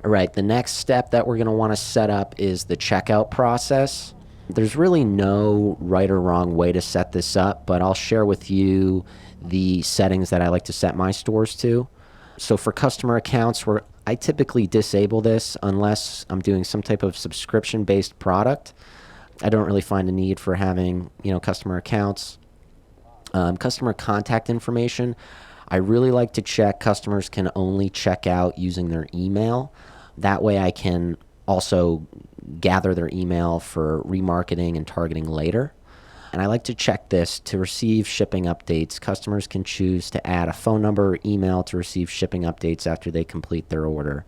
All right, the next step that we're going to want to set up is the checkout process. There's really no right or wrong way to set this up, but I'll share with you the settings that I like to set my stores to. So for customer accounts, where I typically disable this unless I'm doing some type of subscription-based product. I don't really find a need for having, customer accounts. Customer contact information. I really like to check customers can only check out using their email. That way I can also gather their email for remarketing and targeting later. And I like to check this to receive shipping updates. Customers can choose to add a phone number or email to receive shipping updates after they complete their order.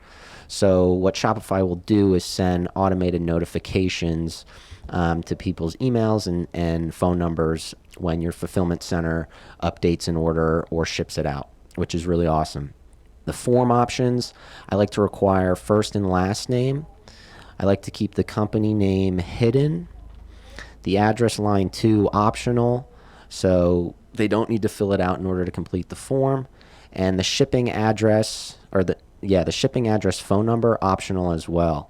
So what Shopify will do is send automated notifications to people's emails and phone numbers when your fulfillment center updates an order or ships it out, which is really awesome. The form options, I like to require first and last name. I like to keep the company name hidden. The address line 2 optional, so they don't need to fill it out in order to complete the form. And the shipping address, the shipping address phone number optional as well.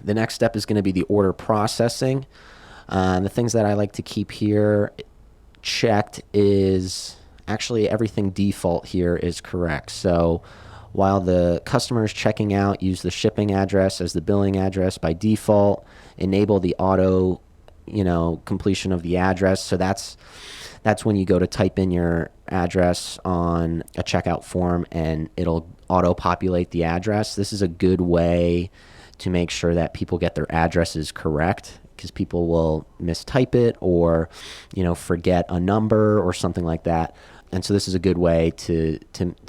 The next step is going to be the order processing. The things that I like to keep here checked is actually everything default here is correct. So while the customer is checking out, use the shipping address as the billing address by default. Enable the auto, completion of the address. So that's when you go to type in your address on a checkout form and it'll auto populate the address. This is a good way to make sure that people get their addresses correct, because people will mistype it or forget a number or something like that. And so this is a good way to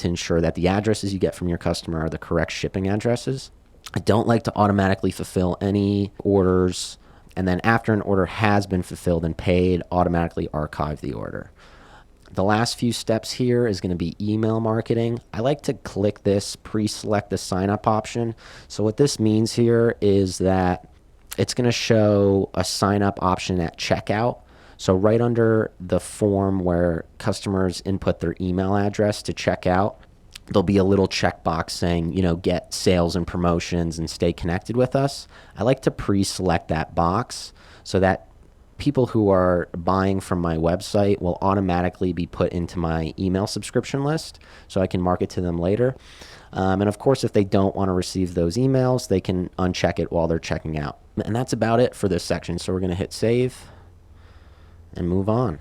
ensure that the addresses you get from your customer are the correct shipping addresses. I don't like to automatically fulfill any orders, and then after an order has been fulfilled and paid, automatically archive the order. The last few steps here is going to be email marketing. I like to click this pre-select the sign up option. So what this means here is that it's going to show a sign up option at checkout. So right under the form where customers input their email address to check out, there'll be a little checkbox saying, get sales and promotions and stay connected with us. I like to pre-select that box so that people who are buying from my website will automatically be put into my email subscription list so I can market to them later. And of course, if they don't want to receive those emails, they can uncheck it while they're checking out. And that's about it for this section. So we're going to hit save and move on.